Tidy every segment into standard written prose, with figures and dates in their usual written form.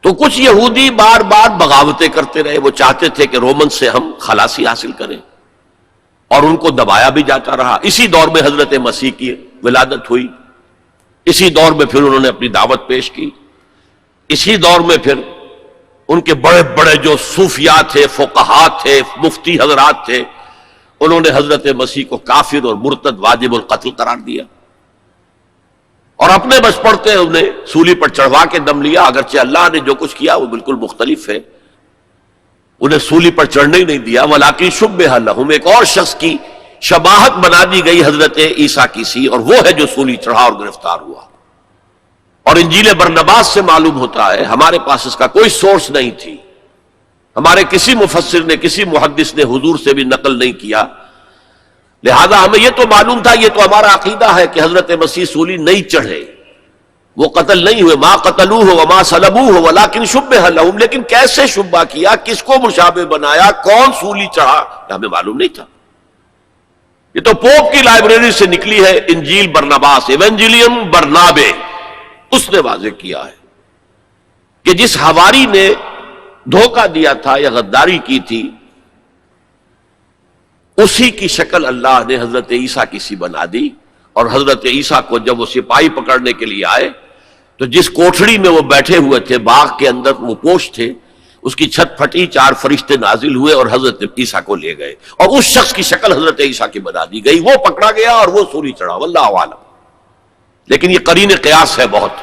تو کچھ یہودی بار بار بغاوتیں کرتے رہے، وہ چاہتے تھے کہ رومن سے ہم خلاصی حاصل کریں، اور ان کو دبایا بھی جاتا رہا۔ اسی دور میں حضرت مسیح کی ولادت ہوئی، اسی دور میں پھر انہوں نے اپنی دعوت پیش کی، اسی دور میں پھر ان کے بڑے بڑے جو صوفیاء تھے، فقہاء تھے، مفتی حضرات تھے، انہوں نے حضرت مسیح کو کافر اور مرتد واجب القتل قرار دیا، اور اپنے بس پڑتے انہیں سولی پر چڑھوا کے دم لیا۔ اگرچہ اللہ نے جو کچھ کیا وہ بالکل مختلف ہے، انہیں سولی پر چڑھنے ہی نہیں دیا، ولیکن شبہ لہم، ایک اور شخص کی شباہت بنا دی گئی حضرت عیسیٰ کی سی، اور وہ ہے جو سولی چڑھا اور گرفتار ہوا۔ اور انجیل برنباس سے معلوم ہوتا ہے، ہمارے پاس اس کا کوئی سورس نہیں تھی، ہمارے کسی مفسر نے، کسی محدث نے حضور سے بھی نقل نہیں کیا، لہذا ہمیں یہ تو معلوم تھا، یہ تو ہمارا عقیدہ ہے کہ حضرت مسیح سولی نہیں چڑھے، وہ قتل نہیں ہوئے، ما قتلوہ وما صلبوہ ولکن شبہ لہم، لیکن کیسے شبہ کیا، کس کو مشابہ بنایا، کون سولی چڑھا، ہمیں معلوم نہیں تھا۔ یہ تو پوپ کی لائبریری سے نکلی ہے انجیل برنباس، ایونجیلیم برنابے، اس نے واضح کیا ہے کہ جس حواری نے دھوکہ دیا تھا یا غداری کی تھی، اسی کی شکل اللہ نے حضرت عیسیٰ کی سی بنا دی، اور حضرت عیسیٰ کو جب وہ سپاہی پکڑنے کے لیے آئے تو جس کوٹھڑی میں وہ بیٹھے ہوئے تھے، باغ کے اندر وہ پوش تھے، اس کی چھت پھٹی، 4 فرشتے نازل ہوئے اور حضرت عیسیٰ کو لے گئے، اور اس شخص کی شکل حضرت عیسیٰ کی بنا دی گئی، وہ پکڑا گیا اور وہ سولی چڑھا، واللہ اعلم۔ لیکن یہ قرین قیاس ہے بہت۔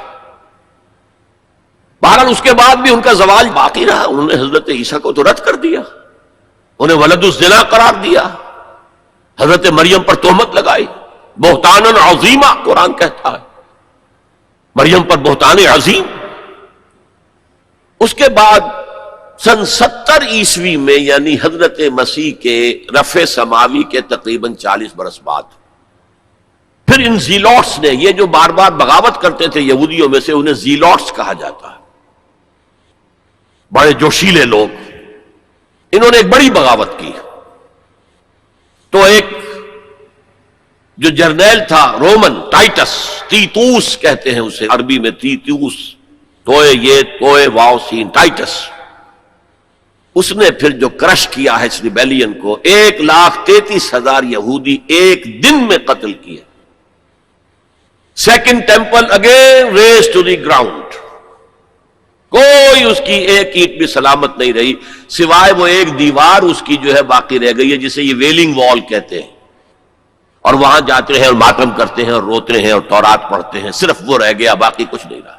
بہرحال اس کے بعد بھی ان کا زوال باقی رہا، انہوں نے حضرت عیسیٰ کو تو رد کر دیا، انہیں ولد الزنا قرار دیا، حضرت مریم پر تہمت لگائی، بہتانا عظیمہ قرآن کہتا ہے، مریم پر بہتان عظیم۔ اس کے بعد سن 70 عیسوی میں، یعنی حضرت مسیح کے رفع سماوی کے تقریباً 40 برس بعد، پھر ان زیلوٹس نے، یہ جو بار بار بغاوت کرتے تھے یہودیوں میں سے، انہیں زیلوٹس کہا جاتا ہے، بڑے جوشیلے لوگ، انہوں نے ایک بڑی بغاوت کی۔ تو ایک جو جرنیل تھا رومن، ٹائٹس، تیتوس کہتے ہیں اسے عربی میں، تیتوس، توئے یہ توئے واو سین، ٹائٹس، اس نے پھر جو کرش کیا ہے اس ریبیلین کو، 1,33,000 یہودی ایک دن میں قتل کیے۔ Second temple again razed to the ground, کوئی اس کی ایک اینٹ بھی سلامت نہیں رہی، سوائے وہ ایک دیوار اس کی جو ہے باقی رہ گئی ہے، جسے یہ ویلنگ وال کہتے ہیں، اور وہاں جاتے ہیں اور ماتم کرتے ہیں اور روتے ہیں اور تورات پڑھتے ہیں، صرف وہ رہ گیا، باقی کچھ نہیں رہا۔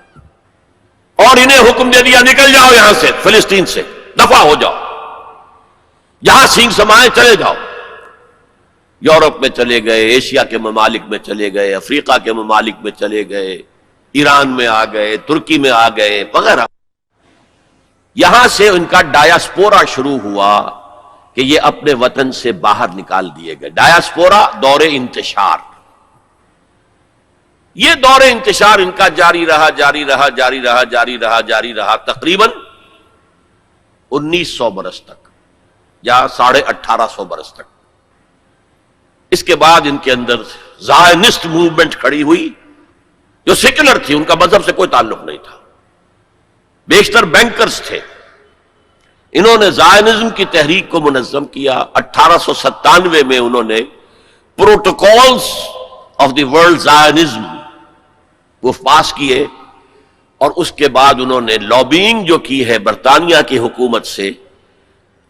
اور انہیں حکم دے دیا نکل جاؤ یہاں سے، فلسطین سے دفع ہو جاؤ، جہاں سینگ سمائے چلے جاؤ۔ یورپ میں چلے گئے، ایشیا کے ممالک میں چلے گئے، افریقہ کے ممالک میں چلے گئے، ایران میں آ گئے، ترکی میں آ گئے وغیرہ۔ یہاں سے ان کا ڈایاسپورا شروع ہوا کہ یہ اپنے وطن سے باہر نکال دیے گئے۔ ڈایاسپورا، دور انتشار، یہ دور انتشار ان کا جاری رہا، جاری رہا، جاری رہا، جاری رہا، جاری رہا، تقریباً 1900 برس تک یا 1850 برس تک۔ اس کے بعد ان کے اندر زائنسٹ موومنٹ کھڑی ہوئی، جو سیکولر تھی، ان کا مذہب سے کوئی تعلق نہیں تھا، بیشتر بینکرز تھے۔ انہوں نے زائنزم کی تحریک کو منظم کیا۔ 1897 میں انہوں نے protocols of the world Zionism وہ پاس کیے، اور اس کے بعد انہوں نے لابینگ جو کی ہے برطانیہ کی حکومت سے،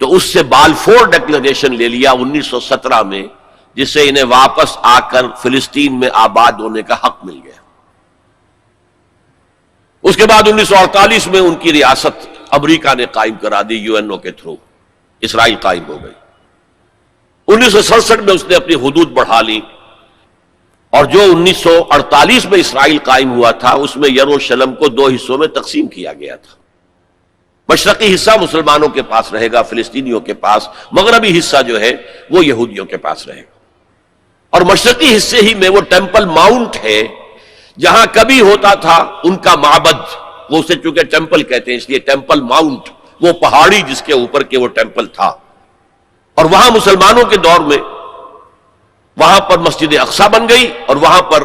تو اس سے بالفور ڈکلریشن لے لیا 1917 میں، جس سے انہیں واپس آ کر فلسطین میں آباد ہونے کا حق مل گیا۔ اس کے بعد 1948 میں ان کی ریاست امریکہ نے قائم کرا دی، UN کے تھرو اسرائیل قائم ہو گئی۔ 1967 میں اس نے اپنی حدود بڑھا لی، اور جو 1948 میں اسرائیل قائم ہوا تھا، اس میں یروشلم کو 2 حصوں میں تقسیم کیا گیا تھا۔ مشرقی حصہ مسلمانوں کے پاس رہے گا، فلسطینیوں کے پاس، مغربی حصہ جو ہے وہ یہودیوں کے پاس رہے گا۔ اور مشرقی حصے ہی میں وہ ٹیمپل ماؤنٹ ہے، جہاں کبھی ہوتا تھا ان کا معبد، وہ اسے چونکہ ٹیمپل کہتے ہیں اس لیے ٹیمپل ماؤنٹ، وہ پہاڑی جس کے اوپر کے وہ ٹیمپل تھا۔ اور وہاں مسلمانوں کے دور میں وہاں پر مسجد اقصی بن گئی، اور وہاں پر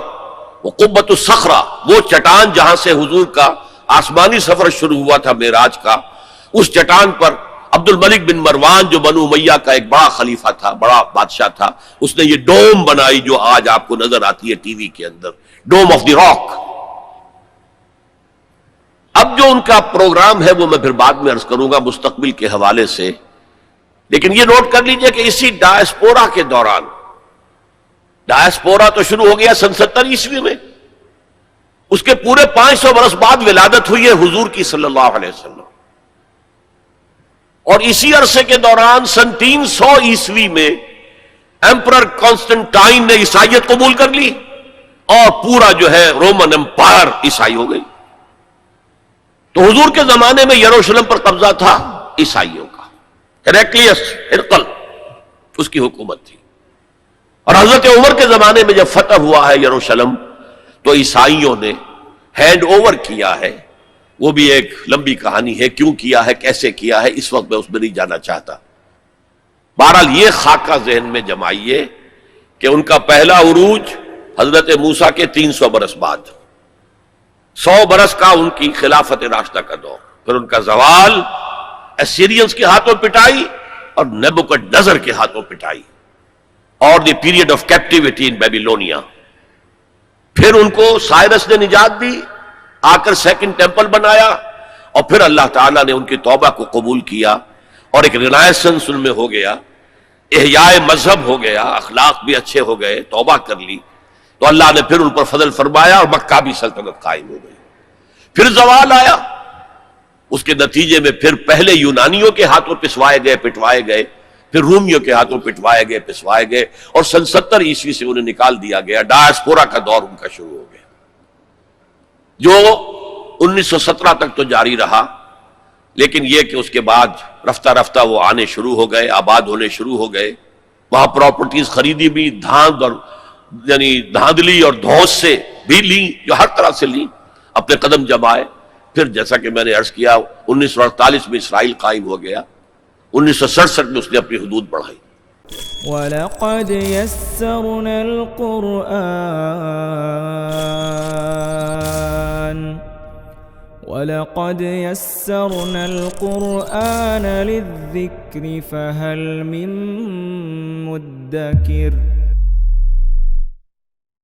وہ قبۃ الصخرہ، وہ چٹان جہاں سے حضور کا آسمانی سفر شروع ہوا تھا معراج کا، اس چٹان پر عبد الملک بن مروان جو بنو امیہ کا ایک بڑا خلیفہ تھا، بڑا بادشاہ تھا، اس نے یہ ڈوم بنائی جو آج آپ کو نظر آتی ہے ٹی وی کے اندر، ڈوم آف دی راک۔ اب جو ان کا پروگرام ہے وہ میں پھر بعد میں عرض کروں گا مستقبل کے حوالے سے، لیکن یہ نوٹ کر لیجئے کہ اسی ڈائسپورا کے دوران، ڈائسپورا تو شروع ہو گیا سن 70 عیسوی میں، اس کے پورے 500 برس بعد ولادت ہوئی ہے حضور کی صلی اللہ علیہ وسلم، اور اسی عرصے کے دوران سن 300 عیسوی میں ایمپرر کانسٹنٹائن نے عیسائیت قبول کر لی اور پورا جو ہے رومن امپائر عیسائی ہو گئی۔ تو حضور کے زمانے میں یروشلم پر قبضہ تھا عیسائیوں کا، ہیریکلیس ہرقل اس کی حکومت تھی، اور حضرت عمر کے زمانے میں جب فتح ہوا ہے یروشلم تو عیسائیوں نے ہینڈ اوور کیا ہے۔ وہ بھی ایک لمبی کہانی ہے، کیوں کیا ہے، کیسے کیا ہے، اس وقت میں اس میں نہیں جانا چاہتا۔ بہرحال یہ خاکہ ذہن میں جمائیے کہ ان کا پہلا عروج حضرت موسیٰ کے 300 برس بعد، 100 برس کا ان کی خلافت راشدہ کا دور، پھر ان کا زوال اسیرینز کے ہاتھوں پٹائی اور نیبوکڈنیزر کے ہاتھوں پٹائی، اور the period of captivity in Babylonia. پھر ان کو سائرس نے نجات دی، آ کر سیکنڈ ٹیمپل بنایا، اور پھر اللہ تعالیٰ نے ان کی توبہ کو قبول کیا اور ایک رینائسنس ان میں ہو گیا، احیاء مذہب ہو گیا، اخلاق بھی اچھے ہو گئے، توبہ کر لی، تو اللہ نے پھر ان پر فضل فرمایا اور مکہ بھی سلطنت قائم ہو گئی۔ پھر زوال آیا، اس کے نتیجے میں پھر پہلے یونانیوں کے ہاتھوں پسوائے گئے، پٹوائے گئے، پھر رومیوں کے ہاتھوں پٹوائے گئے، پسوائے گئے، اور سن 70 عیسوی سے انہیں نکال دیا گیا، ڈائسپورا کا دور ان کا شروع ہو گیا، جو 1917 تک تو جاری رہا، لیکن یہ کہ اس کے بعد رفتہ رفتہ وہ آنے شروع ہو گئے، آباد ہونے شروع ہو گئے، وہاں پراپرٹیز خریدی بھی، دھاند اور یعنی دھاندلی اور دھوس سے بھی لیں، جو ہر طرح سے لیں، اپنے قدم جمائے۔ پھر جیسا کہ میں نے عرض کیا 1948 میں اسرائیل قائم ہو گیا، 1967 میں اس نے اپنی حدود بڑھائی۔ وَلَقَدْ يَسَّرْنَا الْقُرْآنَ لِلذِّكْرِ فَهَلْ مِن مُّدَّكِرٍ